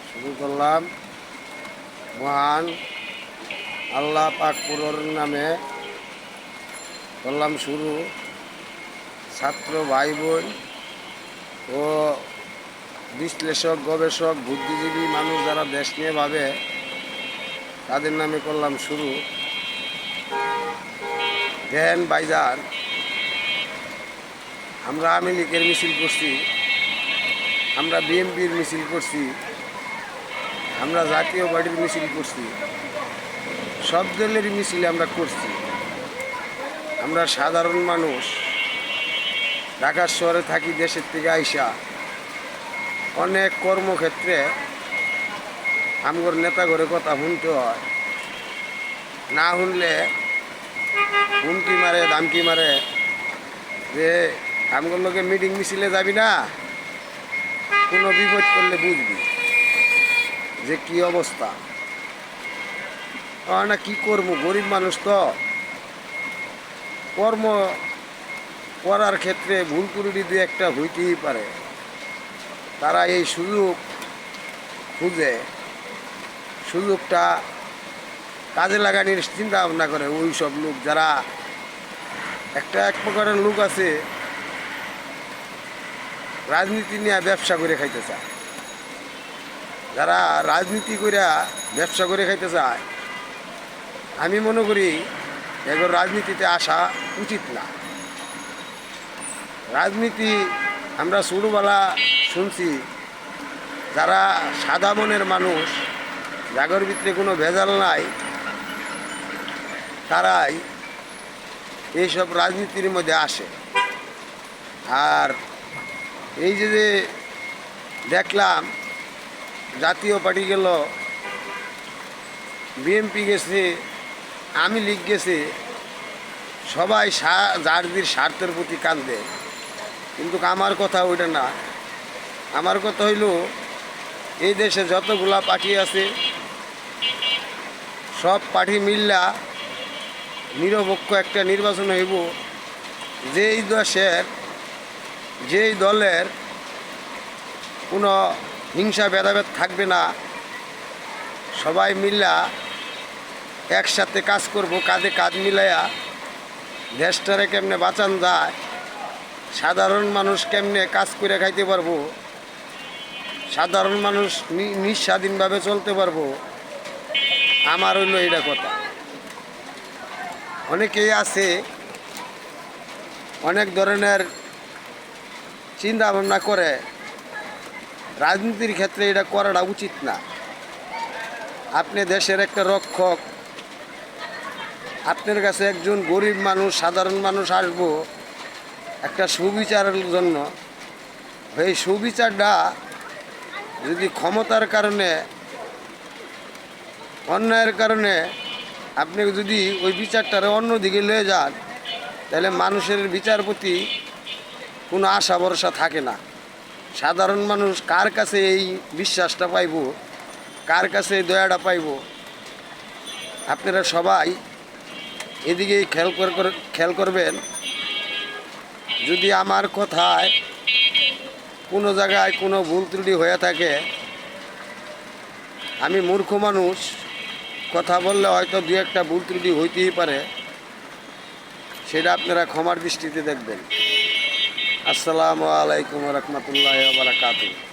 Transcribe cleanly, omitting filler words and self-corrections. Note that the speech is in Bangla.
শুরু করলাম মহান আল্লাহ পাক পুরোর নামে করলাম শুরু। ছাত্র ভাই বোন ও বিশ্লেষক গবেষক বুদ্ধিজীবী মানুষ যারা দেশ নিয়ে ভাবে তাদের নামে করলাম শুরু। দেন ভাইজান, আমরা আওয়ামী লীগের মিছিল করছি, আমরা বিএনপির মিছিল করছি, আমরা জাতীয় পার্টির মিছিল করছি, সব দলেরই মিছিল আমরা করছি। আমরা সাধারণ মানুষ, ঢাকা শহরে থাকি, দেশের থেকে আইসা অনেক কর্মক্ষেত্রে আমগর নেতা করে কথা শুনতে হয়। না শুনলে হুমকি মারে, দামকি মারে যে আমগর লোকে মিটিং মিছিলে যাবি না, কোনো বিপদ করলে বুঝবি যে কি অবস্থা। না কি করবো, গরিব মানুষ তো, কর্ম করার ক্ষেত্রে ভুল ত্রুটি দু একটা হইতেই পারে। তারা এই সুযোগ খুঁজে সুযোগটা কাজে লাগানোর চিন্তা ভাবনা করে। ওই সব লোক যারা এক প্রকারের লোক আছে রাজনীতি নিয়ে ব্যবসা করে খাইতে চায়, যারা রাজনীতি করে ব্যবসা করে খাইতে চায়, আমি মনে করি এগুলো রাজনীতিতে আসা উচিত না। রাজনীতি আমরা ছোটবেলা শুনছি, যারা সাদা মনের মানুষ, জাগর ভিতরে কোনো ভেজাল নাই, তারাই এইসব রাজনীতির মধ্যে আসে। আর এই যে দেখলাম জাতীয় পার্টি গেল, বিএনপি গেছে, আওয়ামী লীগ গেছে, সবাই যার স্বার্থের প্রতি কান্দে। কিন্তু আমার কথা ওইটা না। আমার কথা হইল, এই দেশে যতগুলা পার্টি আছে সব পার্টি মিল্লা নিরপেক্ষ একটা নির্বাচন হইব। যেই দলের কোনো হিংসা ভেদাভেদ থাকবে না, সবাই মিল্লা একসাথে কাজ করব, কাঁধে কাঁধ মিলাইয়া দেশটারে কেমনে বাঁচান যায়, সাধারণ মানুষ কেমনে কাজ করে খাইতে পারবো, সাধারণ মানুষ নিঃস্বাধীনভাবে চলতে পারবো। আমার হইল এইটা কথা। অনেকেই আছে অনেক ধরনের চিন্তা ভাবনা করে, রাজনীতির ক্ষেত্রে এটা করাটা উচিত না। আপনি দেশের একটা রক্ষক, আপনার কাছে একজন গরিব মানুষ, সাধারণ মানুষ আসবো একটা সুবিচারের জন্য। এই সুবিচারটা যদি ক্ষমতার কারণে, অন্যায়ের কারণে আপনি যদি ওই বিচারটারে অন্যদিকে লয়ে যান, তাহলে মানুষের বিচার প্রতি কোনো আশা ভরসা থাকে না। সাধারণ মানুষ কার কাছে এই বিশ্বাসটা পাইব, কার কাছে দয়াটা পাইব? আপনারা সবাই এদিকেই খেয়াল করবেন। যদি আমার কথায় কোনো জায়গায় কোনো ভুল ত্রুটি হয়ে থাকে, আমি মূর্খ মানুষ, কথা বললে হয়তো দু একটা ভুল ত্রুটি হইতেই পারে, সেটা আপনারা ক্ষমার দৃষ্টিতে দেখবেন। আসসালামু আলাইকুম রহমতুল্লাহ বারাকাতুহু।